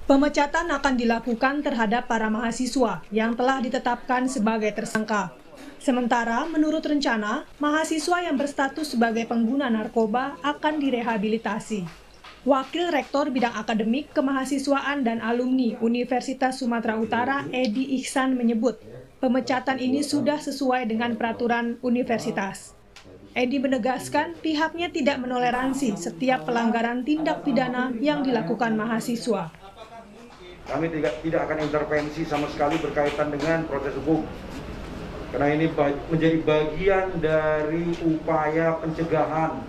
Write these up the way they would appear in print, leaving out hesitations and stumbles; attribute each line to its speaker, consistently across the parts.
Speaker 1: Pemecatan akan dilakukan terhadap para mahasiswa yang telah ditetapkan sebagai tersangka. Sementara, menurut rencana, mahasiswa yang berstatus sebagai pengguna narkoba akan direhabilitasi. Wakil Rektor Bidang Akademik, Kemahasiswaan dan Alumni Universitas Sumatera Utara, Edi Ihsan menyebut, pemecatan ini sudah sesuai dengan peraturan universitas. Edi menegaskan pihaknya tidak menoleransi setiap pelanggaran tindak pidana yang dilakukan mahasiswa.
Speaker 2: Kami tidak akan intervensi sama sekali berkaitan dengan proses hukum. Karena ini menjadi bagian dari upaya pencegahan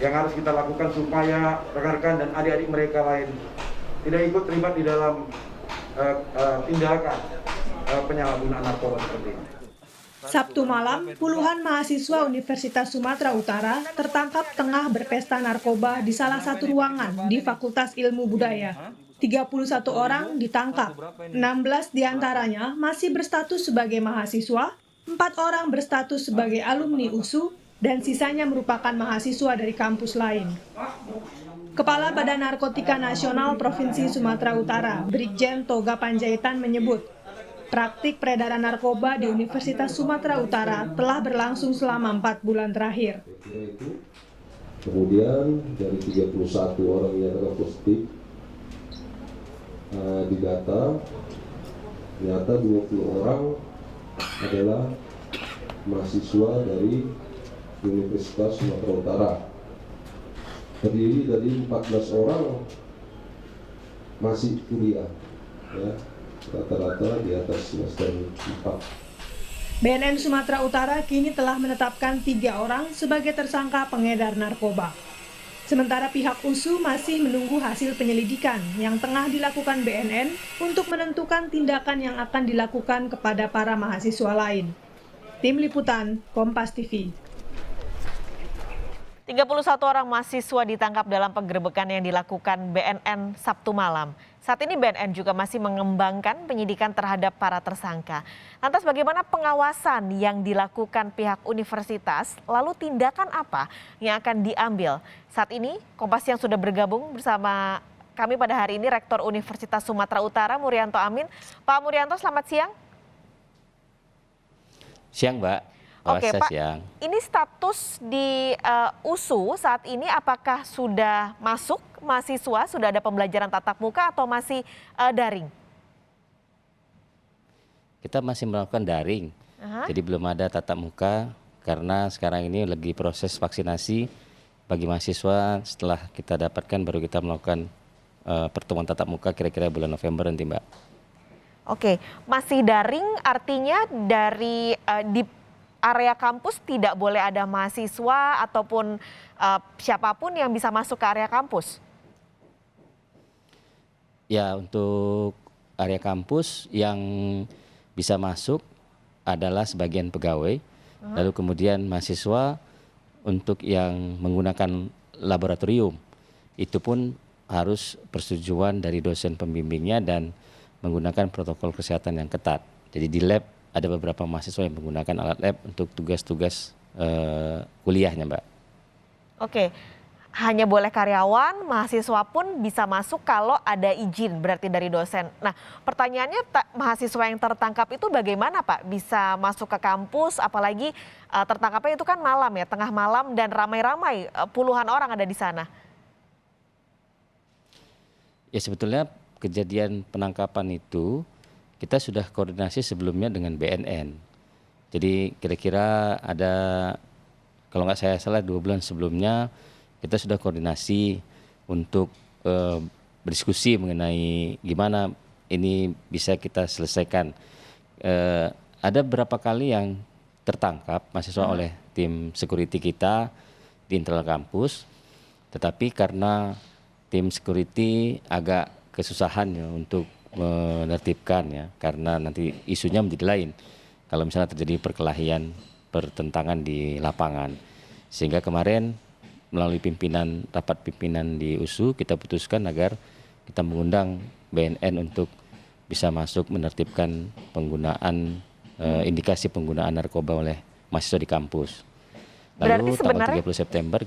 Speaker 2: yang harus kita lakukan supaya rekan-rekan dan adik-adik mereka lain tidak ikut terlibat di dalam tindakan penyalahgunaan narkoba seperti ini.
Speaker 1: Sabtu malam, puluhan mahasiswa Universitas Sumatera Utara tertangkap tengah berpesta narkoba di salah satu ruangan di Fakultas Ilmu Budaya. 31 orang ditangkap, 16 diantaranya masih berstatus sebagai mahasiswa, 4 orang berstatus sebagai alumni USU, dan sisanya merupakan mahasiswa dari kampus lain. Kepala Badan Narkotika Nasional Provinsi Sumatera Utara, Brigjen Toga Panjaitan menyebut, praktik peredaran narkoba di Universitas Sumatera Utara telah berlangsung selama 4 bulan terakhir.
Speaker 3: Kemudian dari 31 orang yang dinyatakan positif, di data ternyata 20 orang adalah mahasiswa dari Universitas Sumatera Utara. Terdiri dari 14 orang masih kuliah, ya, rata-rata di atas semester 4.
Speaker 1: BNN Sumatera Utara kini telah menetapkan 3 orang sebagai tersangka pengedar narkoba. Sementara pihak USU masih menunggu hasil penyelidikan yang tengah dilakukan BNN untuk menentukan tindakan yang akan dilakukan kepada para mahasiswa lain. Tim Liputan, Kompas TV.
Speaker 4: 31 orang mahasiswa ditangkap dalam penggerebekan yang dilakukan BNN Sabtu malam. Saat ini BNN juga masih mengembangkan penyidikan terhadap para tersangka. Lantas bagaimana pengawasan yang dilakukan pihak universitas, lalu tindakan apa yang akan diambil? Saat ini Kompas Siang sudah bergabung bersama kami pada hari ini Rektor Universitas Sumatera Utara Murianto Amin. Pak Murianto, selamat siang.
Speaker 5: Siang, Mbak.
Speaker 4: Oke, Pak.
Speaker 5: Siang.
Speaker 4: Ini status di USU saat ini apakah sudah masuk mahasiswa, sudah ada pembelajaran tatap muka atau masih daring?
Speaker 5: Kita masih melakukan daring, jadi belum ada tatap muka karena sekarang ini lagi proses vaksinasi bagi mahasiswa. Setelah kita dapatkan baru kita melakukan pertemuan tatap muka kira-kira bulan November nanti, Mbak.
Speaker 4: Oke, masih daring artinya dari di area kampus tidak boleh ada mahasiswa ataupun siapapun yang bisa masuk ke area kampus?
Speaker 5: Ya, untuk area kampus yang bisa masuk adalah sebagian pegawai, lalu kemudian mahasiswa untuk yang menggunakan laboratorium, itu pun harus persetujuan dari dosen pembimbingnya dan menggunakan protokol kesehatan yang ketat. Jadi di lab ada beberapa mahasiswa yang menggunakan alat lab untuk tugas-tugas kuliahnya, Mbak.
Speaker 4: Oke, hanya boleh karyawan, mahasiswa pun bisa masuk kalau ada izin berarti dari dosen. Nah, pertanyaannya mahasiswa yang tertangkap itu bagaimana, Pak? Bisa masuk ke kampus, apalagi tertangkapnya itu kan malam ya, tengah malam dan ramai-ramai, puluhan orang ada di sana.
Speaker 5: Ya, sebetulnya kejadian penangkapan itu kita sudah koordinasi sebelumnya dengan BNN. Jadi kira-kira ada, kalau nggak saya salah 2 bulan sebelumnya kita sudah koordinasi untuk berdiskusi mengenai gimana ini bisa kita selesaikan. Ada beberapa kali yang tertangkap mahasiswa oleh tim security kita di internal kampus, tetapi karena tim security agak kesusahan ya untuk menertibkan ya, karena nanti isunya menjadi lain kalau misalnya terjadi perkelahian pertentangan di lapangan. Sehingga kemarin melalui rapat pimpinan di USU kita putuskan agar kita mengundang BNN untuk bisa masuk menertibkan penggunaan indikasi penggunaan narkoba oleh mahasiswa di kampus. Lalu tanggal 30 September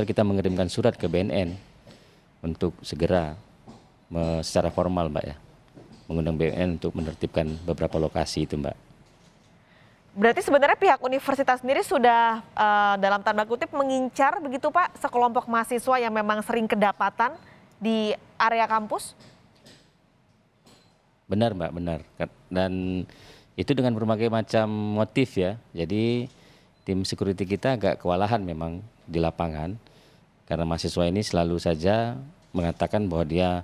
Speaker 5: kita mengirimkan surat ke BNN untuk segera secara formal Mbak ya, mengundang BNN untuk menertibkan beberapa lokasi itu Mbak.
Speaker 4: Berarti sebenarnya pihak universitas sendiri sudah dalam tanda kutip mengincar begitu Pak sekelompok mahasiswa yang memang sering kedapatan di area kampus?
Speaker 5: Benar Mbak, benar. Dan itu dengan berbagai macam motif ya. Jadi tim security kita agak kewalahan memang di lapangan. Karena mahasiswa ini selalu saja mengatakan bahwa dia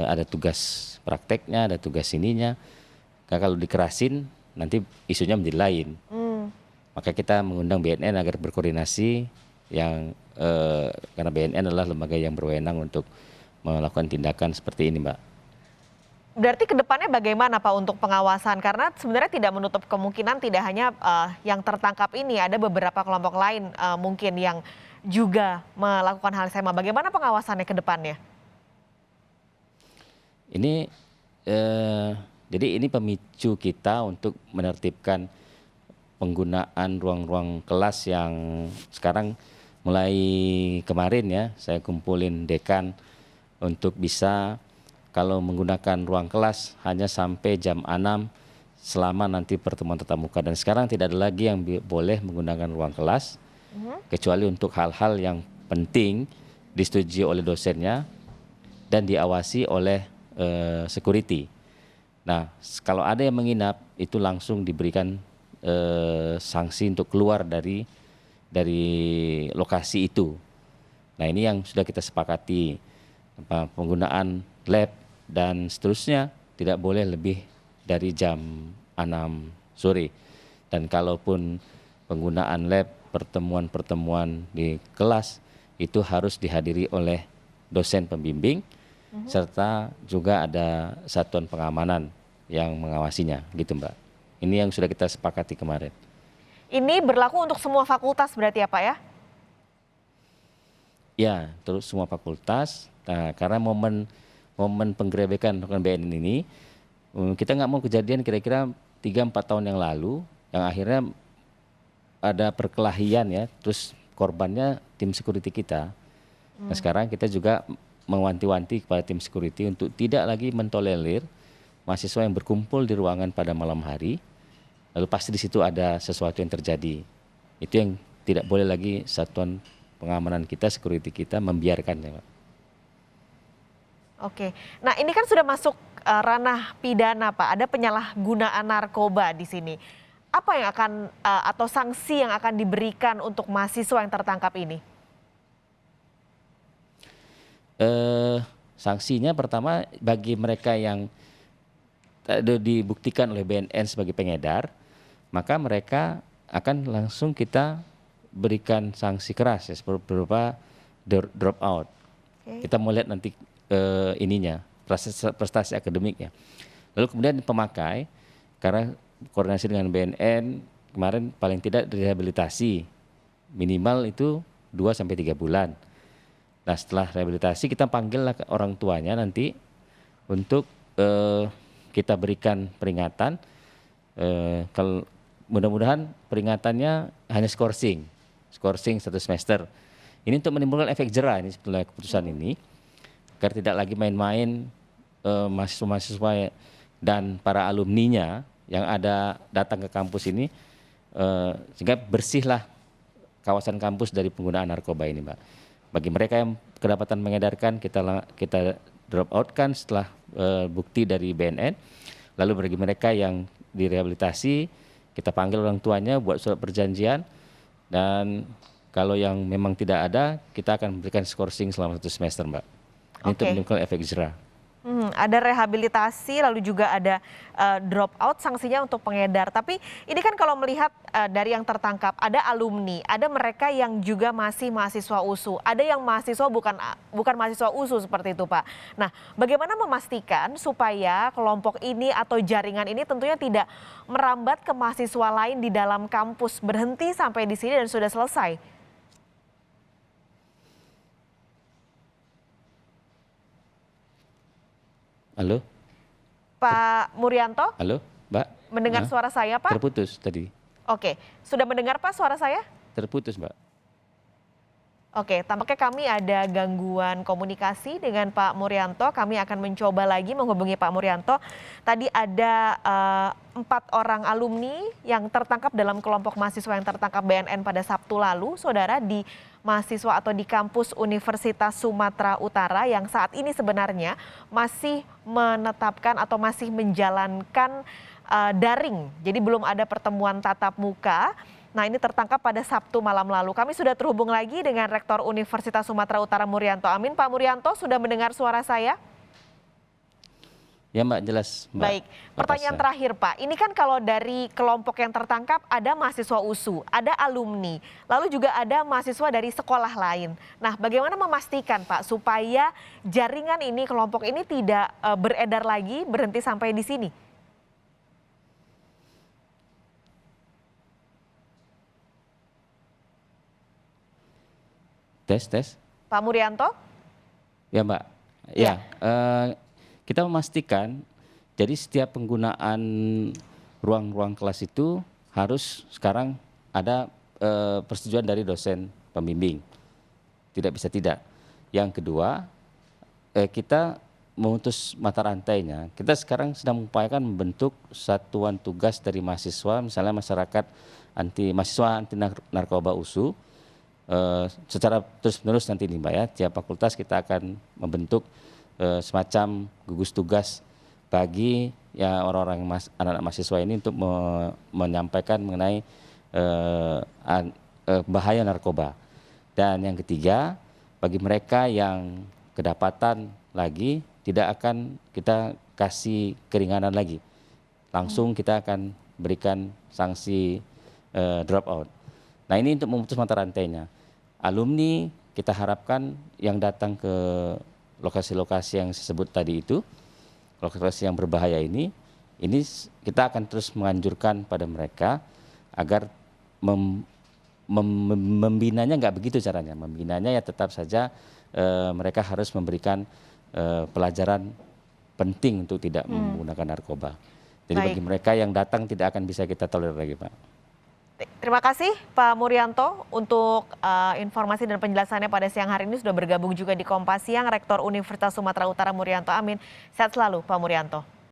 Speaker 5: ada tugas prakteknya, ada tugas ininya. Kalau dikerasin nanti isunya menjadi lain. Maka kita mengundang BNN agar berkoordinasi yang karena BNN adalah lembaga yang berwenang untuk melakukan tindakan seperti ini Mbak.
Speaker 4: Berarti kedepannya bagaimana Pak untuk pengawasan? Karena sebenarnya tidak menutup kemungkinan tidak hanya yang tertangkap ini, ada beberapa kelompok lain mungkin yang juga melakukan hal sama. Bagaimana pengawasannya ke depannya?
Speaker 5: Ini jadi ini pemicu kita untuk menertibkan penggunaan ruang-ruang kelas yang sekarang mulai kemarin ya saya kumpulin dekan untuk bisa kalau menggunakan ruang kelas hanya sampai jam 6 selama nanti pertemuan tatap muka, dan sekarang tidak ada lagi yang boleh menggunakan ruang kelas kecuali untuk hal-hal yang penting disetujui oleh dosennya dan diawasi oleh security. Nah, kalau ada yang menginap itu langsung diberikan sanksi untuk keluar dari lokasi itu. Nah, ini yang sudah kita sepakati, penggunaan lab dan seterusnya tidak boleh lebih dari jam 6 sore. Dan kalaupun penggunaan lab, pertemuan-pertemuan di kelas itu harus dihadiri oleh dosen pembimbing serta juga ada satuan pengamanan yang mengawasinya gitu Mbak. Ini yang sudah kita sepakati kemarin.
Speaker 4: Ini berlaku untuk semua fakultas berarti ya Pak ya?
Speaker 5: Ya, terus semua fakultas. Nah, karena momen penggerebekan BNN ini, kita nggak mau kejadian kira-kira 3-4 tahun yang lalu, yang akhirnya ada perkelahian ya, terus korbannya tim security kita. Nah, sekarang kita juga mewanti-wanti kepada tim security untuk tidak lagi mentolerir mahasiswa yang berkumpul di ruangan pada malam hari, lalu pasti di situ ada sesuatu yang terjadi. Itu yang tidak boleh lagi satuan pengamanan kita, security kita membiarkannya.
Speaker 4: Oke, nah ini kan sudah masuk ranah pidana Pak, ada penyalahgunaan narkoba di sini. Apa yang akan atau sanksi yang akan diberikan untuk mahasiswa yang tertangkap ini?
Speaker 5: Sanksinya pertama bagi mereka yang dibuktikan oleh BNN sebagai pengedar, maka mereka akan langsung kita berikan sanksi keras ya, berupa drop out. Kita mau lihat nanti ininya prestasi akademiknya. Lalu kemudian pemakai, karena koordinasi dengan BNN kemarin paling tidak direhabilitasi minimal itu 2-3 bulan. Nah, setelah rehabilitasi kita panggillah orang tuanya nanti untuk kita berikan peringatan. Kalau mudah-mudahan peringatannya hanya skorsing 1 semester. Ini untuk menimbulkan efek jera ini sebetulnya keputusan ini, agar tidak lagi main-main mahasiswa-mahasiswa dan para alumninya yang ada datang ke kampus ini, sehingga bersihlah kawasan kampus dari penggunaan narkoba ini Mbak. Bagi mereka yang kedapatan mengedarkan kita drop out kan setelah bukti dari BNN. Lalu bagi mereka yang direhabilitasi kita panggil orang tuanya buat surat perjanjian, dan kalau yang memang tidak ada kita akan berikan skorsing selama 1 semester Mbak. Ini untuk menimbulkan efek jera.
Speaker 4: Ada rehabilitasi lalu juga ada drop out sanksinya untuk pengedar. Tapi ini kan kalau melihat dari yang tertangkap ada alumni, ada mereka yang juga masih mahasiswa USU, ada yang mahasiswa bukan mahasiswa USU seperti itu Pak. Nah, bagaimana memastikan supaya kelompok ini atau jaringan ini tentunya tidak merambat ke mahasiswa lain di dalam kampus, berhenti sampai di sini dan sudah selesai?
Speaker 5: Halo?
Speaker 4: Pak Murianto?
Speaker 5: Halo, Mbak?
Speaker 4: Mendengar suara saya, Pak?
Speaker 5: Terputus tadi.
Speaker 4: Oke, sudah mendengar Pak suara saya?
Speaker 5: Terputus, Mbak.
Speaker 4: Oke, tampaknya kami ada gangguan komunikasi dengan Pak Murianto. Kami akan mencoba lagi menghubungi Pak Murianto. Tadi ada 4 orang alumni yang tertangkap dalam kelompok mahasiswa yang tertangkap BNN pada Sabtu lalu, saudara, di mahasiswa atau di kampus Universitas Sumatera Utara yang saat ini sebenarnya masih menetapkan atau masih menjalankan daring. Jadi belum ada pertemuan tatap muka. Nah, ini tertangkap pada Sabtu malam lalu. Kami sudah terhubung lagi dengan Rektor Universitas Sumatera Utara Murianto Amin. Pak Murianto, sudah mendengar suara saya?
Speaker 5: Ya Mbak, jelas Mbak.
Speaker 4: Baik, pertanyaan terakhir Pak. Ini kan kalau dari kelompok yang tertangkap ada mahasiswa USU, ada alumni, lalu juga ada mahasiswa dari sekolah lain. Nah, bagaimana memastikan Pak supaya jaringan ini, kelompok ini tidak beredar lagi, berhenti sampai di sini?
Speaker 5: Tes.
Speaker 4: Pak Murianto?
Speaker 5: Ya Mbak. Ya, kita memastikan jadi setiap penggunaan ruang-ruang kelas itu harus sekarang ada persetujuan dari dosen pembimbing. Tidak bisa tidak. Yang kedua, kita memutus mata rantainya. Kita sekarang sedang mengupayakan membentuk satuan tugas dari mahasiswa, misalnya mahasiswa anti narkoba USU. Secara terus-menerus nanti nih Mbak ya, tiap fakultas kita akan membentuk semacam gugus tugas bagi ya orang-orang anak-anak mahasiswa ini untuk menyampaikan mengenai bahaya narkoba. Dan yang ketiga, bagi mereka yang kedapatan lagi tidak akan kita kasih keringanan lagi. Langsung kita akan berikan sanksi drop out. Nah, ini untuk memutus mata rantainya. Alumni kita harapkan yang datang ke lokasi-lokasi yang saya sebut tadi itu, lokasi yang berbahaya ini kita akan terus menganjurkan pada mereka agar membinanya nggak begitu caranya. Membinanya ya tetap saja mereka harus memberikan pelajaran penting untuk tidak menggunakan narkoba. Jadi bagi mereka yang datang tidak akan bisa kita tolerir lagi, Pak.
Speaker 4: Terima kasih Pak Murianto untuk informasi dan penjelasannya pada siang hari ini, sudah bergabung juga di Kompas Siang, Rektor Universitas Sumatera Utara Murianto Amin. Sehat selalu Pak Murianto.